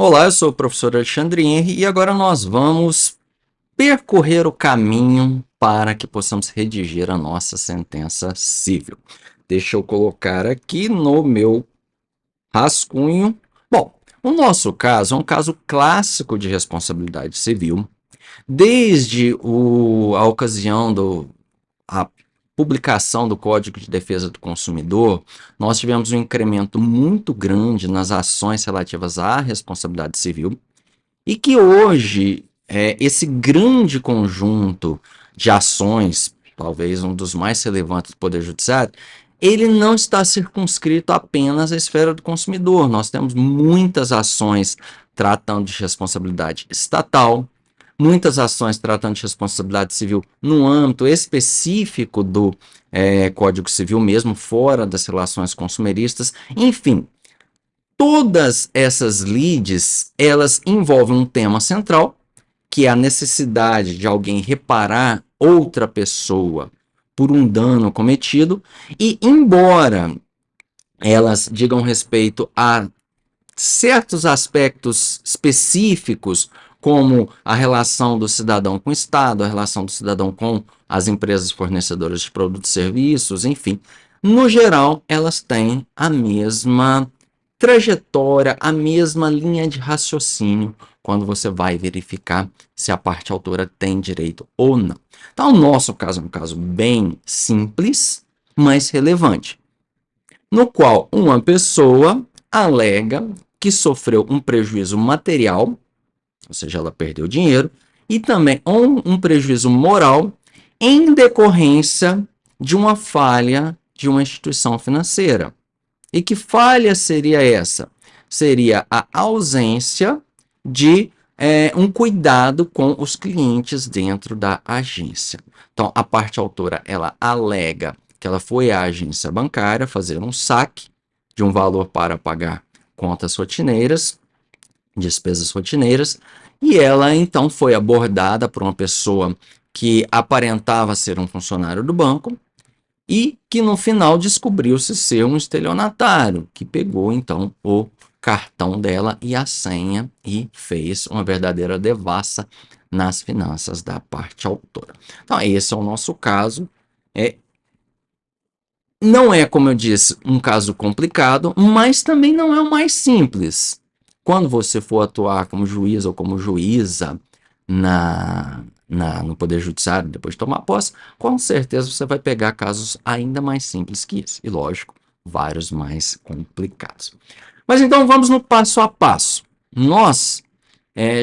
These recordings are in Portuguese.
Olá, eu sou o professor Alexandre Henry e agora nós vamos percorrer o caminho para que possamos redigir a nossa sentença civil. Deixa eu colocar aqui no meu rascunho. Bom, o nosso caso é um caso clássico de responsabilidade civil. Desde a ocasião a publicação do Código de Defesa do Consumidor, nós tivemos um incremento muito grande nas ações relativas à responsabilidade civil e que hoje esse grande conjunto de ações, talvez um dos mais relevantes do Poder Judiciário, ele não está circunscrito apenas à esfera do consumidor. Nós temos muitas ações tratando de responsabilidade estatal, muitas ações tratando de responsabilidade civil no âmbito específico do Código Civil mesmo, fora das relações consumeristas. Enfim, todas essas lides, elas envolvem um tema central, que é a necessidade de alguém reparar outra pessoa por um dano cometido, e embora elas digam respeito a certos aspectos específicos, como a relação do cidadão com o Estado, a relação do cidadão com as empresas fornecedoras de produtos e serviços, enfim, no geral, elas têm a mesma trajetória, a mesma linha de raciocínio quando você vai verificar se a parte autora tem direito ou não. Então, o nosso caso é um caso bem simples, mas relevante, no qual uma pessoa alega que sofreu um prejuízo material, ou seja, ela perdeu dinheiro, e também um prejuízo moral em decorrência de uma falha de uma instituição financeira. E que falha seria essa? Seria a ausência de um cuidado com os clientes dentro da agência. Então, a parte autora, ela alega que ela foi à agência bancária fazer um saque de um valor para pagar contas rotineiras, despesas rotineiras, e ela então foi abordada por uma pessoa que aparentava ser um funcionário do banco, e que no final descobriu-se ser um estelionatário, que pegou então o cartão dela e a senha e fez uma verdadeira devassa nas finanças da parte autora. Então, esse é o nosso caso. É, não é, como eu disse, um caso complicado, mas também não é o mais simples. Quando você for atuar como juiz ou como juíza no Poder Judiciário, depois de tomar posse, com certeza você vai pegar casos ainda mais simples que esse. E, lógico, vários mais complicados. Mas então vamos no passo a passo. Nós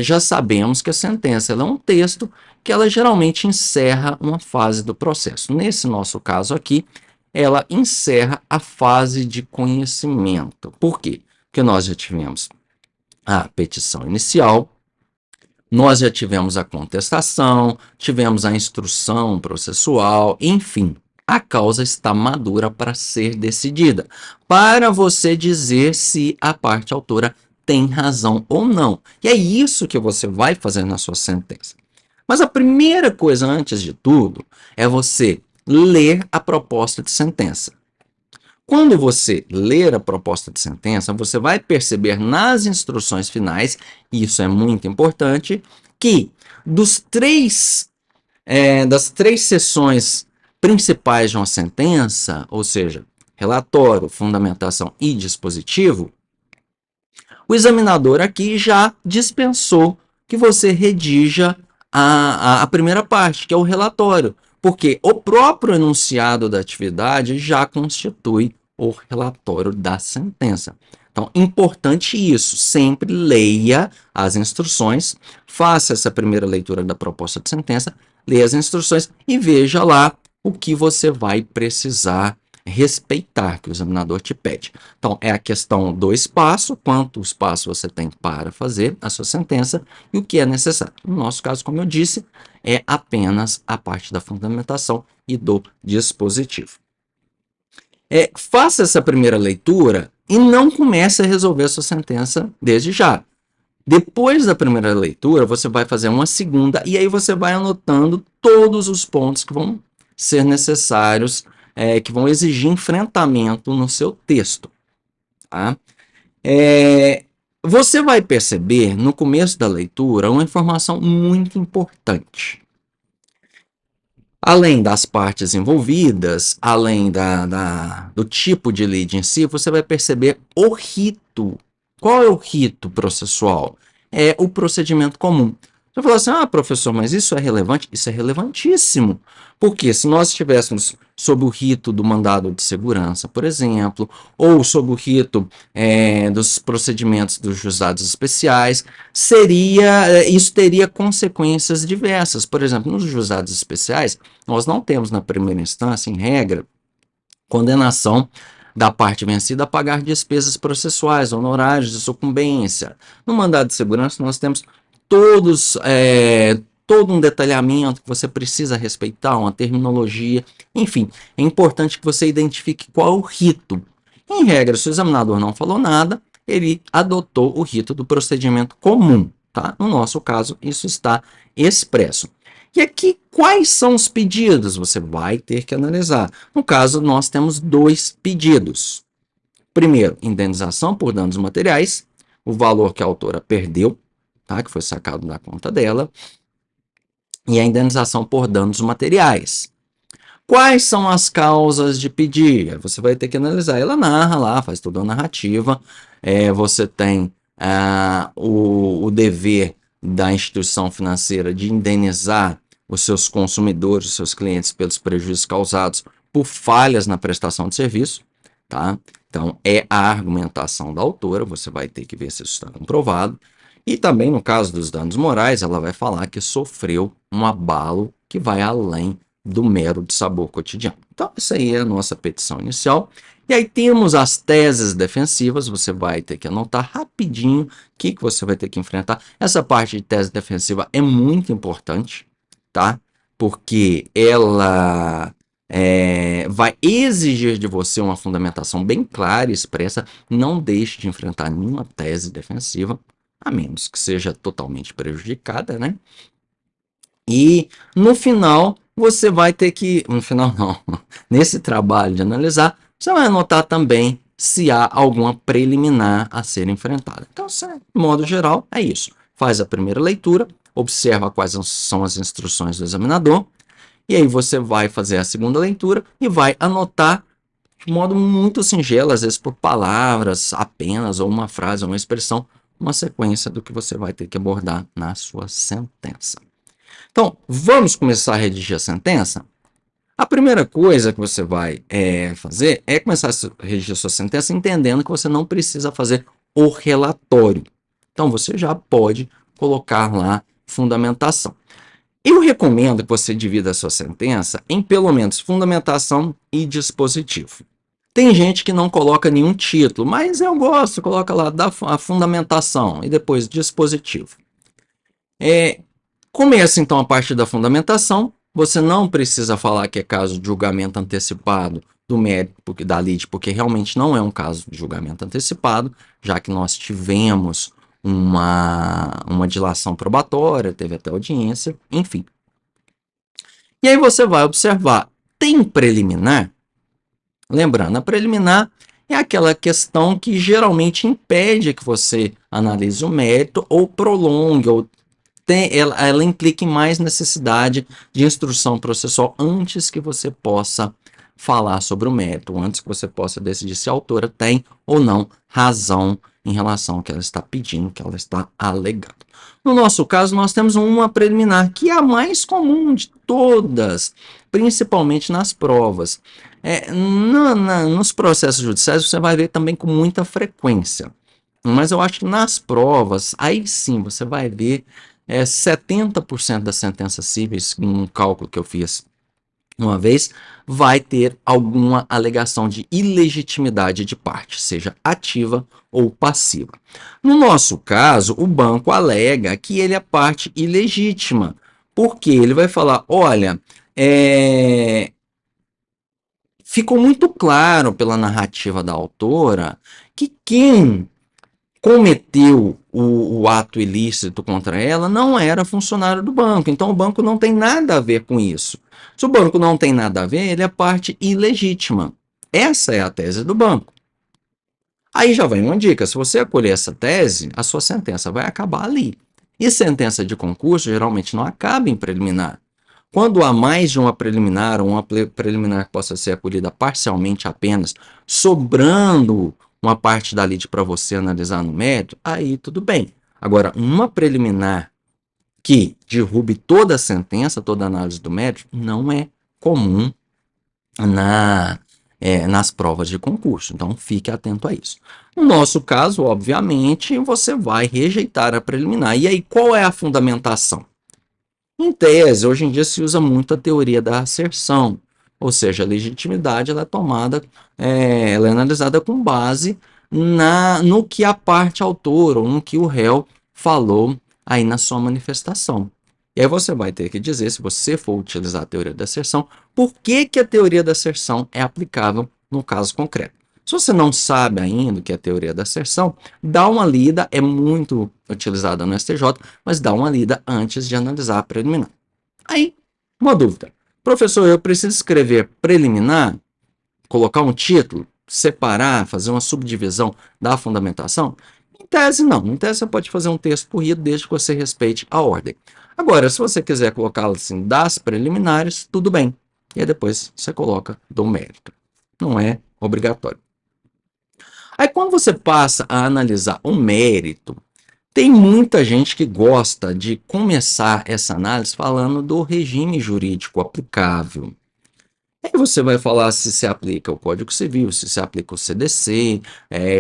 já sabemos que a sentença ela é um texto que ela geralmente encerra uma fase do processo. Nesse nosso caso aqui, ela encerra a fase de conhecimento. Por quê? Porque nós já tivemos a petição inicial, nós já tivemos a contestação, tivemos a instrução processual, enfim, a causa está madura para ser decidida, para você dizer se a parte autora tem razão ou não. E é isso que você vai fazer na sua sentença. Mas a primeira coisa, antes de tudo, é você ler a proposta de sentença. Quando você ler a proposta de sentença, você vai perceber nas instruções finais, e isso é muito importante, que das três seções principais de uma sentença, ou seja, relatório, fundamentação e dispositivo, o examinador aqui já dispensou que você redija a primeira parte, que é o relatório, porque o próprio enunciado da atividade já constitui o relatório da sentença. Então, importante isso, sempre leia as instruções, faça essa primeira leitura da proposta de sentença, leia as instruções e veja lá o que você vai precisar respeitar, que o examinador te pede. Então, é a questão do espaço, quanto espaço você tem para fazer a sua sentença e o que é necessário. No nosso caso, como eu disse, é apenas a parte da fundamentação e do dispositivo. Faça essa primeira leitura e não comece a resolver a sua sentença desde já. Depois da primeira leitura, você vai fazer uma segunda e aí você vai anotando todos os pontos que vão ser necessários, que vão exigir enfrentamento no seu texto. Tá? Você vai perceber no começo da leitura uma informação muito importante. Além das partes envolvidas, além do tipo de lead em si, você vai perceber o rito. Qual é o rito processual? É o procedimento comum. Você fala assim, professor, mas isso é relevante? Isso é relevantíssimo. Porque se nós estivéssemos sob o rito do mandado de segurança, por exemplo, ou sob o rito dos procedimentos dos juizados especiais, isso teria consequências diversas. Por exemplo, nos juizados especiais, nós não temos na primeira instância, em regra, condenação da parte vencida a pagar despesas processuais, honorários de sucumbência. No mandado de segurança, nós temos todo um detalhamento que você precisa respeitar, uma terminologia, enfim, é importante que você identifique qual é o rito. Em regra, se o examinador não falou nada, ele adotou o rito do procedimento comum, tá? No nosso caso, isso está expresso. E aqui, quais são os pedidos? Você vai ter que analisar. No caso, nós temos 2 pedidos. Primeiro, indenização por danos materiais, o valor que a autora perdeu, tá? Que foi sacado da conta dela, e a indenização por danos materiais. Quais são as causas de pedir? Você vai ter que analisar. Ela narra lá, faz toda a narrativa. Você tem o dever da instituição financeira de indenizar os seus consumidores, os seus clientes, pelos prejuízos causados por falhas na prestação de serviço. Tá? Então, é a argumentação da autora, você vai ter que ver se isso está comprovado. E também, no caso dos danos morais, ela vai falar que sofreu um abalo que vai além do mero de sabor cotidiano. Então, essa aí é a nossa petição inicial. E aí temos as teses defensivas, você vai ter que anotar rapidinho o que você vai ter que enfrentar. Essa parte de tese defensiva é muito importante, tá? Porque ela vai exigir de você uma fundamentação bem clara e expressa. Não deixe de enfrentar nenhuma tese defensiva, a menos que seja totalmente prejudicada, né? E no final, você vai ter que... No final não, nesse trabalho de analisar, você vai anotar também se há alguma preliminar a ser enfrentada. Então, de modo geral, é isso. Faz a primeira leitura, observa quais são as instruções do examinador, e aí você vai fazer a segunda leitura e vai anotar de modo muito singelo, às vezes por palavras apenas, ou uma frase, ou uma expressão, uma sequência do que você vai ter que abordar na sua sentença. Então, vamos começar a redigir a sentença? A primeira coisa que você vai fazer é começar a redigir a sua sentença entendendo que você não precisa fazer o relatório. Então, você já pode colocar lá fundamentação. Eu recomendo que você divida a sua sentença em pelo menos fundamentação e dispositivo. Tem gente que não coloca nenhum título, mas eu gosto, coloca lá a fundamentação e depois dispositivo. Começa então a partir da fundamentação. Você não precisa falar que é caso de julgamento antecipado do mérito da lide, porque realmente não é um caso de julgamento antecipado, já que nós tivemos uma dilação probatória, teve até audiência, enfim. E aí você vai observar, tem preliminar? Lembrando, a preliminar é aquela questão que geralmente impede que você analise o mérito ou prolongue, ou ela implica em mais necessidade de instrução processual antes que você possa falar sobre o mérito, antes que você possa decidir se a autora tem ou não razão em relação ao que ela está pedindo, que ela está alegando. No nosso caso, nós temos uma preliminar, que é a mais comum de todas, principalmente nas provas. Nos processos judiciais, você vai ver também com muita frequência. Mas eu acho que nas provas, aí sim, você vai ver 70% das sentenças cíveis, um cálculo que eu fiz uma vez, vai ter alguma alegação de ilegitimidade de parte, seja ativa ou passiva. No nosso caso, o banco alega que ele é parte ilegítima, porque ele vai falar, olha, ficou muito claro pela narrativa da autora que quem cometeu o ato ilícito contra ela não era funcionário do banco. Então, o banco não tem nada a ver com isso. Se o banco não tem nada a ver, ele é parte ilegítima. Essa é a tese do banco. Aí já vem uma dica, se você acolher essa tese, a sua sentença vai acabar ali. E sentença de concurso geralmente não acaba em preliminar. Quando há mais de uma preliminar, ou uma preliminar que possa ser acolhida parcialmente apenas, sobrando uma parte da lide para você analisar no mérito, aí tudo bem. Agora, uma preliminar que derrube toda a sentença, toda a análise do mérito, não é comum nas provas de concurso. Então, fique atento a isso. No nosso caso, obviamente, você vai rejeitar a preliminar. E aí, qual é a fundamentação? Em tese, hoje em dia se usa muito a teoria da asserção, ou seja, a legitimidade ela é tomada, ela é analisada com base no que a parte autora ou no que o réu falou aí na sua manifestação. E aí você vai ter que dizer, se você for utilizar a teoria da asserção, por que a teoria da asserção é aplicável no caso concreto. Se você não sabe ainda o que é a teoria da asserção, dá uma lida, é muito utilizada no STJ, mas dá uma lida antes de analisar a preliminar. Aí, uma dúvida. Professor, eu preciso escrever preliminar, colocar um título, separar, fazer uma subdivisão da fundamentação? Em tese, não. Em tese, você pode fazer um texto corrido desde que você respeite a ordem. Agora, se você quiser colocá-lo assim, das preliminares, tudo bem. E aí depois você coloca do mérito. Não é obrigatório. Aí, quando você passa a analisar o mérito, tem muita gente que gosta de começar essa análise falando do regime jurídico aplicável. Aí você vai falar se aplica o Código Civil, se aplica o CDC,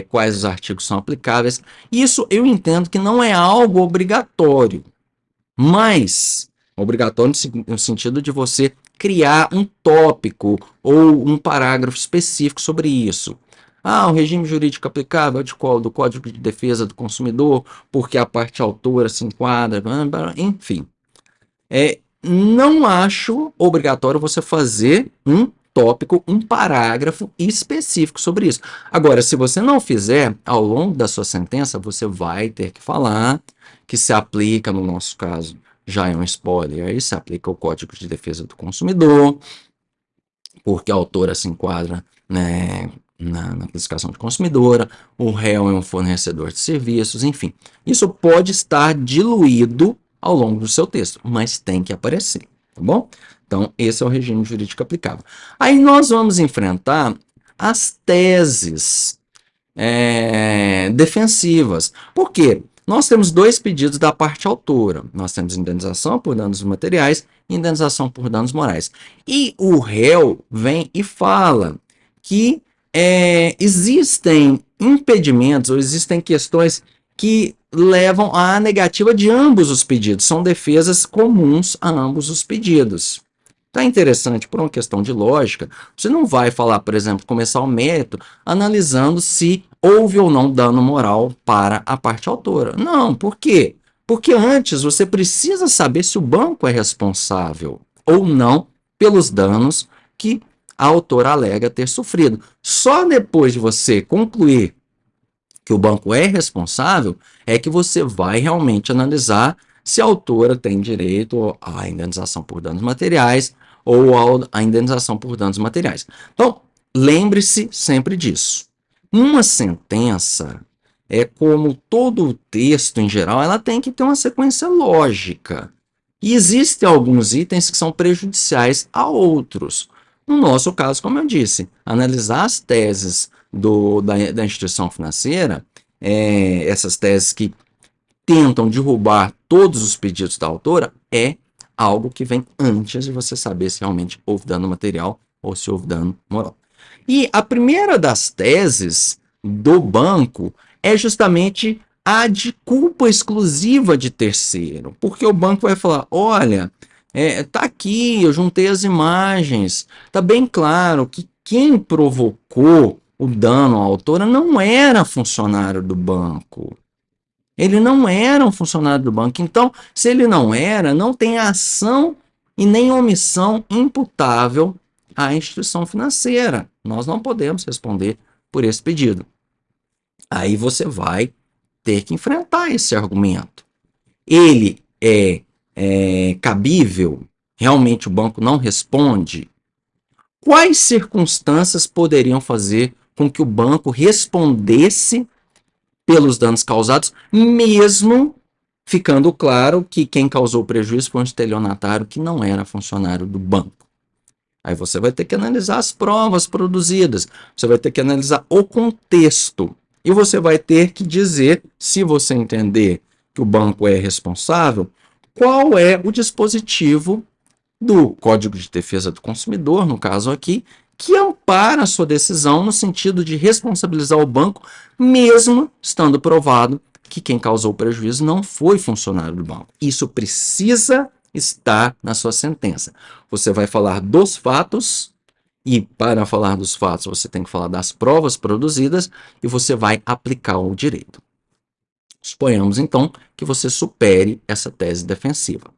quais os artigos são aplicáveis. Isso eu entendo que não é algo obrigatório, mas obrigatório no sentido de você criar um tópico ou um parágrafo específico sobre isso. O regime jurídico aplicável é de qual? Do Código de Defesa do Consumidor, porque a parte autora se enquadra, enfim. Não acho obrigatório você fazer um tópico, um parágrafo específico sobre isso. Agora, se você não fizer, ao longo da sua sentença, você vai ter que falar que se aplica, no nosso caso, já é um spoiler, aí se aplica o Código de Defesa do Consumidor, porque a autora se enquadra, né, na classificação de consumidora, o réu é um fornecedor de serviços, enfim. Isso pode estar diluído ao longo do seu texto, mas tem que aparecer, tá bom? Então, esse é o regime jurídico aplicável. Aí nós vamos enfrentar as teses defensivas. Por quê? Nós temos dois pedidos da parte autora. Nós temos indenização por danos materiais e indenização por danos morais. E o réu vem e fala que existem impedimentos ou existem questões que levam à negativa de ambos os pedidos. São defesas comuns a ambos os pedidos. Então é interessante, por uma questão de lógica, você não vai falar, por exemplo, começar o mérito analisando se houve ou não dano moral para a parte autora. Não, por quê? Porque antes você precisa saber se o banco é responsável ou não pelos danos que a autora alega ter sofrido. Só depois de você concluir que o banco é responsável, é que você vai realmente analisar se a autora tem direito à indenização por danos materiais ou à indenização por danos materiais. Então, lembre-se sempre disso. Uma sentença, como todo o texto em geral, ela tem que ter uma sequência lógica. E existem alguns itens que são prejudiciais a outros. No nosso caso, como eu disse, analisar as teses da instituição financeira, essas teses que tentam derrubar todos os pedidos da autora, é algo que vem antes de você saber se realmente houve dano material ou se houve dano moral. E a primeira das teses do banco é justamente a de culpa exclusiva de terceiro, porque o banco vai falar, olha, tá aqui, eu juntei as imagens, tá bem claro que quem provocou o dano à autora não era funcionário do banco. Ele não era um funcionário do banco. Então, se ele não era, não tem ação e nem omissão imputável à instituição financeira. Nós não podemos responder por esse pedido. Aí você vai ter que enfrentar esse argumento. Ele é cabível? Realmente o banco não responde? Quais circunstâncias poderiam fazer com que o banco respondesse pelos danos causados, mesmo ficando claro que quem causou o prejuízo foi um estelionatário que não era funcionário do banco. Aí você vai ter que analisar as provas produzidas, você vai ter que analisar o contexto e você vai ter que dizer, se você entender que o banco é responsável, qual é o dispositivo do Código de Defesa do Consumidor, no caso aqui, que ampara a sua decisão no sentido de responsabilizar o banco, mesmo estando provado que quem causou o prejuízo não foi funcionário do banco. Isso precisa estar na sua sentença. Você vai falar dos fatos, e para falar dos fatos você tem que falar das provas produzidas, e você vai aplicar o direito. Suponhamos, então, que você supere essa tese defensiva.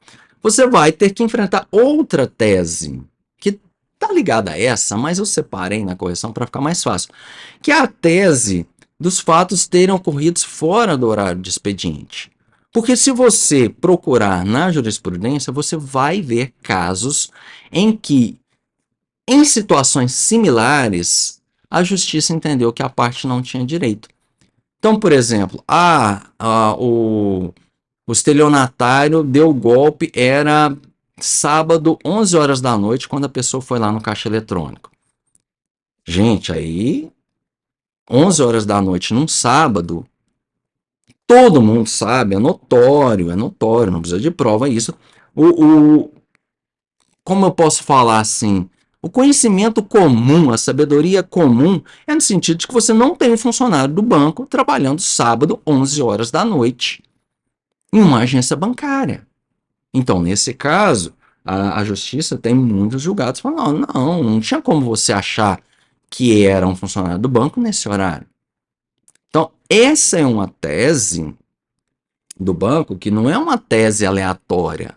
Você vai ter que enfrentar outra tese, que está ligada a essa, mas eu separei na correção para ficar mais fácil, que é a tese dos fatos terem ocorrido fora do horário de expediente. Porque se você procurar na jurisprudência, você vai ver casos em que, em situações similares, a justiça entendeu que a parte não tinha direito. Então, por exemplo, o estelionatário deu o golpe, era sábado, 11 horas da noite, quando a pessoa foi lá no caixa eletrônico. Gente, aí, 11 horas da noite num sábado, todo mundo sabe, é notório, não precisa de prova isso. Como eu posso falar assim? O conhecimento comum, a sabedoria comum, é no sentido de que você não tem um funcionário do banco trabalhando sábado, 11 horas da noite, em uma agência bancária. Então, nesse caso, a justiça tem muitos julgados falando, não tinha como você achar que era um funcionário do banco nesse horário. Então, essa é uma tese do banco que não é uma tese aleatória.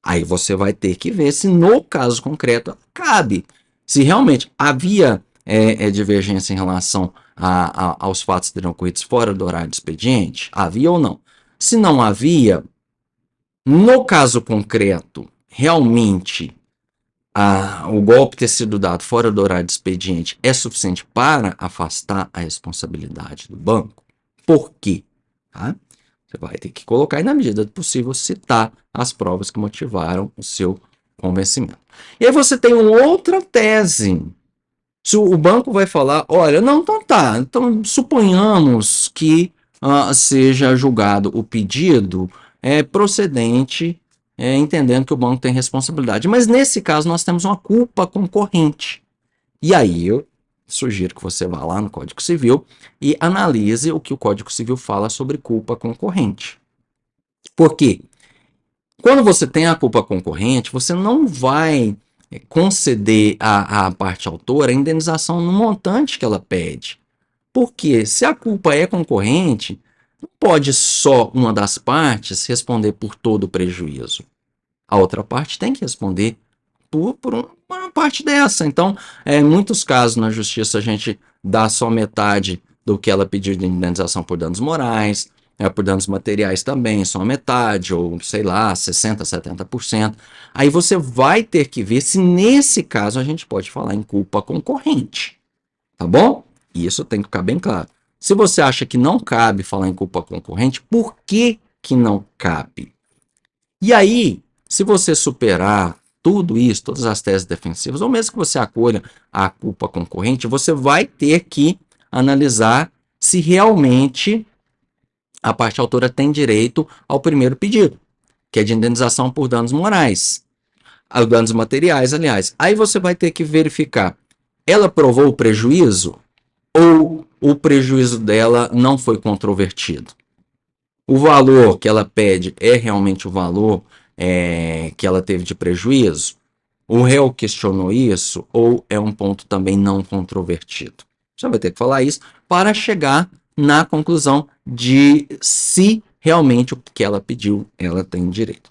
Aí você vai ter que ver se no caso concreto cabe. Se realmente havia divergência em relação aos fatos terem ocorrido fora do horário de expediente, havia ou não. Se não havia, no caso concreto, realmente o golpe ter sido dado fora do horário de expediente é suficiente para afastar a responsabilidade do banco? Por quê? Tá? Você vai ter que colocar e, na medida do possível, citar as provas que motivaram o seu convencimento. E aí você tem uma outra tese. Se o banco vai falar, olha, não, então tá, então suponhamos que seja julgado o pedido procedente, entendendo que o banco tem responsabilidade. Mas nesse caso nós temos uma culpa concorrente. E aí eu sugiro que você vá lá no Código Civil e analise o que o Código Civil fala sobre culpa concorrente. Por quê? Quando você tem a culpa concorrente, você não vai conceder à parte autora a indenização no montante que ela pede. Porque se a culpa é concorrente, não pode só uma das partes responder por todo o prejuízo. A outra parte tem que responder por uma parte dessa. Então, em muitos casos na justiça a gente dá só metade do que ela pediu de indenização por danos morais, por danos materiais também, só metade, ou sei lá, 60%, 70%. Aí você vai ter que ver se nesse caso a gente pode falar em culpa concorrente. Tá bom? Isso tem que ficar bem claro. Se você acha que não cabe falar em culpa concorrente, por que que não cabe? E aí, se você superar tudo isso, todas as teses defensivas, ou mesmo que você acolha a culpa concorrente, você vai ter que analisar se realmente a parte autora tem direito ao primeiro pedido, que é de indenização por danos morais, danos materiais, aliás. Aí você vai ter que verificar, ela provou o prejuízo ou o prejuízo dela não foi controvertido? O valor que ela pede é realmente o valor que ela teve de prejuízo? O réu questionou isso ou é um ponto também não controvertido? Você vai ter que falar isso para chegar na conclusão de se realmente o que ela pediu ela tem direito.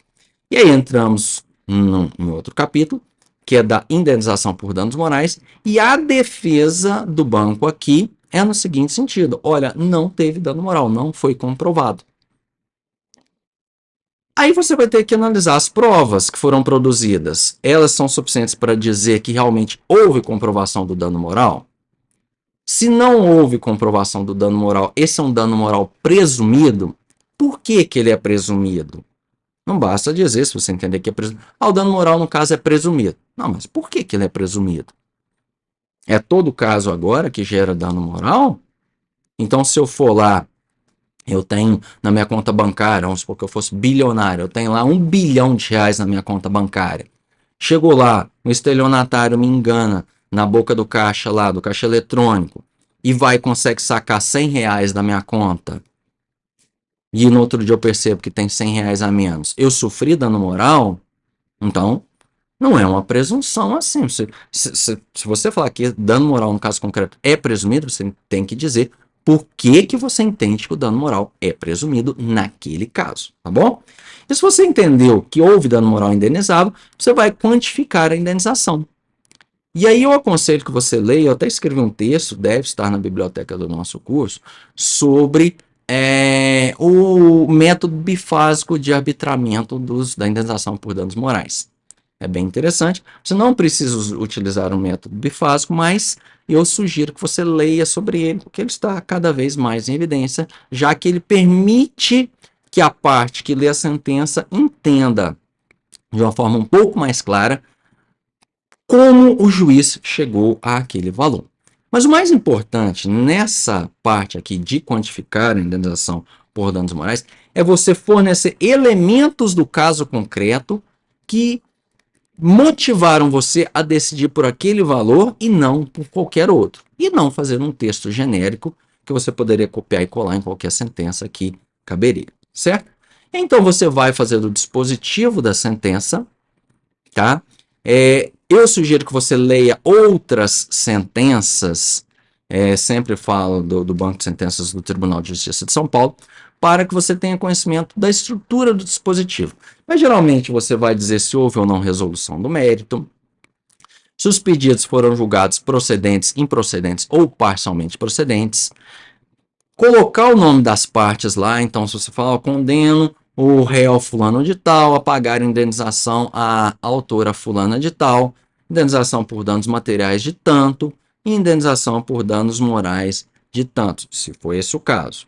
E aí entramos em outro capítulo, que é da indenização por danos morais, e a defesa do banco aqui é no seguinte sentido: olha, não teve dano moral, não foi comprovado. Aí você vai ter que analisar as provas que foram produzidas. Elas são suficientes para dizer que realmente houve comprovação do dano moral? Se não houve comprovação do dano moral, esse é um dano moral presumido. Por que que ele é presumido? Não basta dizer, se você entender que é presumido. Ah, o dano moral, no caso, é presumido. Não, mas por que que ele é presumido? É todo caso agora que gera dano moral? Então, se eu for lá, eu tenho na minha conta bancária, vamos supor que eu fosse bilionário, eu tenho lá R$ 1 bilhão na minha conta bancária. Chegou lá, o estelionatário me engana na boca do caixa lá, do caixa eletrônico, e vai e consegue sacar R$ 100 da minha conta, e no outro dia eu percebo que tem R$ 100 a menos. Eu sofri dano moral? Então, não é uma presunção assim. Se você falar que dano moral, no caso concreto, é presumido, você tem que dizer por que que você entende que o dano moral é presumido naquele caso, tá bom? E se você entendeu que houve dano moral indenizável, você vai quantificar a indenização. E aí eu aconselho que você leia, eu até escrevi um texto, deve estar na biblioteca do nosso curso, sobre o método bifásico de arbitramento da indenização por danos morais. É bem interessante. Você não precisa utilizar um método bifásico, mas eu sugiro que você leia sobre ele, porque ele está cada vez mais em evidência, já que ele permite que a parte que lê a sentença entenda de uma forma um pouco mais clara como o juiz chegou àquele valor. Mas o mais importante nessa parte aqui de quantificar a indenização por danos morais é você fornecer elementos do caso concreto que motivaram você a decidir por aquele valor e não por qualquer outro. E não fazer um texto genérico que você poderia copiar e colar em qualquer sentença que caberia, certo? Então você vai fazer o dispositivo da sentença, tá? Eu sugiro que você leia outras sentenças, sempre falo do Banco de Sentenças do Tribunal de Justiça de São Paulo, para que você tenha conhecimento da estrutura do dispositivo. Mas geralmente você vai dizer se houve ou não resolução do mérito, se os pedidos foram julgados procedentes, improcedentes ou parcialmente procedentes, colocar o nome das partes lá, então se você falar, condeno o réu fulano de tal a pagar indenização à autora fulana de tal, indenização por danos materiais de tanto, e indenização por danos morais de tanto, se for esse o caso.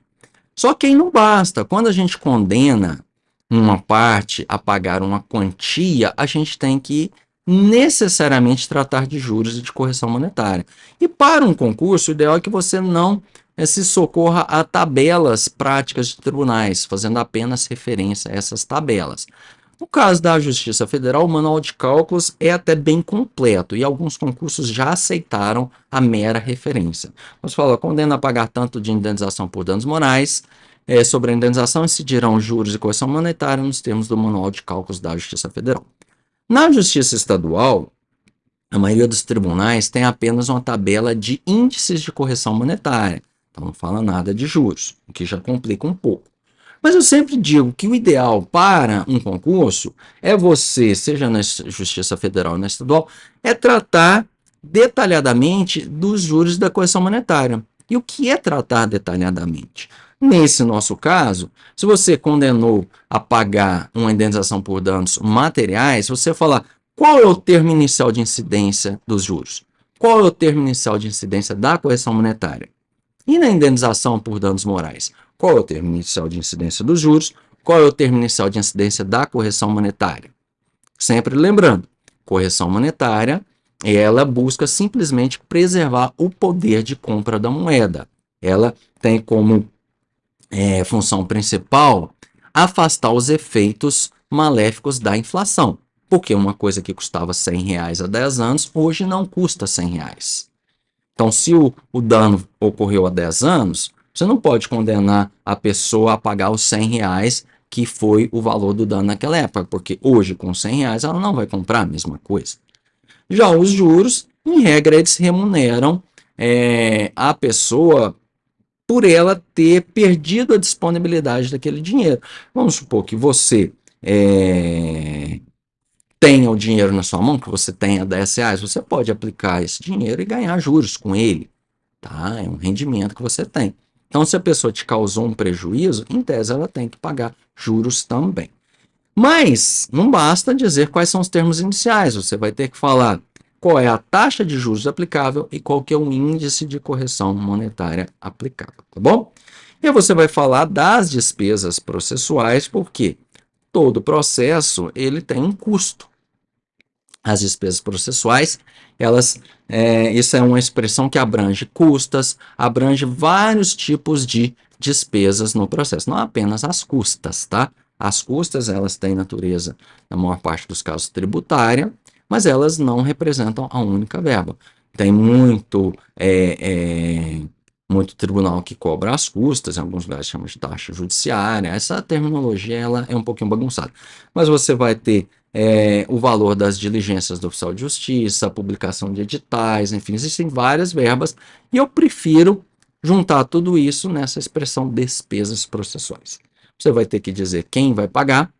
Só que aí não basta, quando a gente condena uma parte a pagar uma quantia, a gente tem que necessariamente tratar de juros e de correção monetária. E para um concurso, o ideal é que você não se socorra a tabelas práticas de tribunais, fazendo apenas referência a essas tabelas. No caso da Justiça Federal, o manual de cálculos é até bem completo e alguns concursos já aceitaram a mera referência. Você fala, condena a pagar tanto de indenização por danos morais, sobre a indenização incidirão juros e correção monetária nos termos do manual de cálculos da Justiça Federal. Na Justiça Estadual, a maioria dos tribunais tem apenas uma tabela de índices de correção monetária, então não fala nada de juros, o que já complica um pouco. Mas eu sempre digo que o ideal para um concurso é você, seja na Justiça Federal ou na Estadual, é tratar detalhadamente dos juros da correção monetária. E o que é tratar detalhadamente? Nesse nosso caso, se você condenou a pagar uma indenização por danos materiais, você falar qual é o termo inicial de incidência dos juros, qual é o termo inicial de incidência da correção monetária. E na indenização por danos morais, qual é o termo inicial de incidência dos juros, qual é o termo inicial de incidência da correção monetária. Sempre lembrando, correção monetária, ela busca simplesmente preservar o poder de compra da moeda. Ela tem como função principal afastar os efeitos maléficos da inflação. Porque uma coisa que custava R$ 100 há 10 anos, hoje não custa R$ 100. Então, se o dano ocorreu há 10 anos, você não pode condenar a pessoa a pagar os R$ 100 que foi o valor do dano naquela época, porque hoje, com R$ 100, ela não vai comprar a mesma coisa. Já os juros, em regra, eles remuneram a pessoa por ela ter perdido a disponibilidade daquele dinheiro. Vamos supor que você tenha o dinheiro na sua mão, que você tenha R$ 10, você pode aplicar esse dinheiro e ganhar juros com ele. Tá? É um rendimento que você tem. Então, se a pessoa te causou um prejuízo, em tese ela tem que pagar juros também. Mas não basta dizer quais são os termos iniciais, você vai ter que falar qual é a taxa de juros aplicável e qual que é o índice de correção monetária aplicável, tá bom? E aí você vai falar das despesas processuais, porque todo processo ele tem um custo. As despesas processuais, isso é uma expressão que abrange custas, abrange vários tipos de despesas no processo, não apenas as custas, tá? As custas, elas têm natureza, na maior parte dos casos, tributária, mas elas não representam a única verba. Tem muito tribunal que cobra as custas, em alguns lugares chama de taxa judiciária. Essa terminologia ela é um pouquinho bagunçada, mas você vai ter o valor das diligências do oficial de justiça, a publicação de editais, enfim, existem várias verbas, e eu prefiro juntar tudo isso nessa expressão despesas processuais. Você vai ter que dizer quem vai pagar,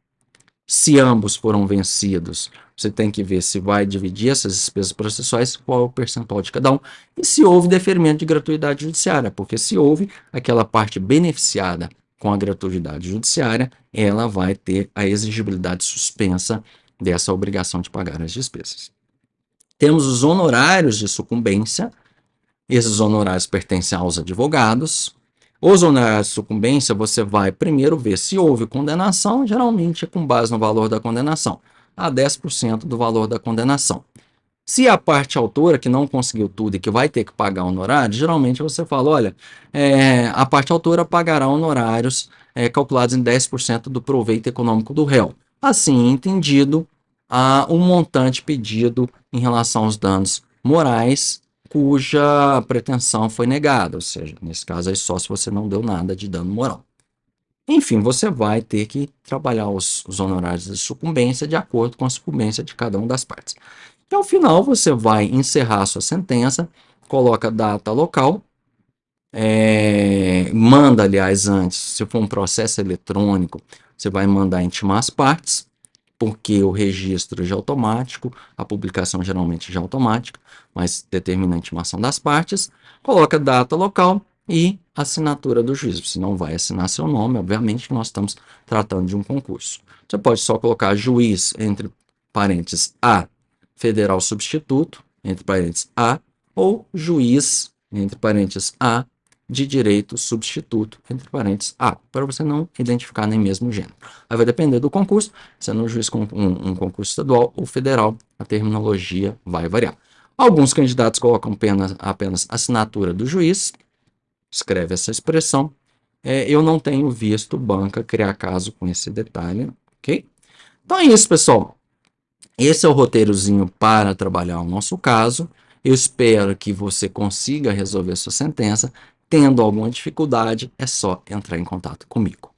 se ambos foram vencidos, você tem que ver se vai dividir essas despesas processuais, qual é o percentual de cada um, e se houve deferimento de gratuidade judiciária, porque se houve, aquela parte beneficiada com a gratuidade judiciária, ela vai ter a exigibilidade suspensa dessa obrigação de pagar as despesas. Temos os honorários de sucumbência. Esses honorários pertencem aos advogados. Os honorários de sucumbência, você vai primeiro ver se houve condenação, geralmente é com base no valor da condenação, a 10% do valor da condenação. Se a parte autora que não conseguiu tudo e que vai ter que pagar honorários, geralmente você fala, olha, a parte autora pagará honorários calculados em 10% do proveito econômico do réu. Assim entendido, o montante pedido em relação aos danos morais cuja pretensão foi negada, ou seja, nesse caso aí só se você não deu nada de dano moral. Enfim, você vai ter que trabalhar os honorários de sucumbência de acordo com a sucumbência de cada uma das partes. E ao final você vai encerrar a sua sentença, coloca data local, manda, aliás, antes, se for um processo eletrônico, você vai mandar intimar as partes, porque o registro já é automático, a publicação geralmente já é automática, mas determina a intimação das partes, coloca data local e assinatura do juiz. Você não vai assinar seu nome, obviamente, que nós estamos tratando de um concurso. Você pode só colocar juiz, entre parênteses, A, federal substituto, entre parênteses, A, ou juiz, entre parênteses, A, de direito substituto, entre parênteses, A, para você não identificar nem mesmo o gênero. Aí vai depender do concurso, sendo um juiz com um concurso estadual ou federal, a terminologia vai variar. Alguns candidatos colocam apenas assinatura do juiz, escreve essa expressão. Eu não tenho visto banca criar caso com esse detalhe, ok? Então é isso, pessoal. Esse é o roteirozinho para trabalhar o nosso caso. Eu espero que você consiga resolver sua sentença. Tendo alguma dificuldade, é só entrar em contato comigo.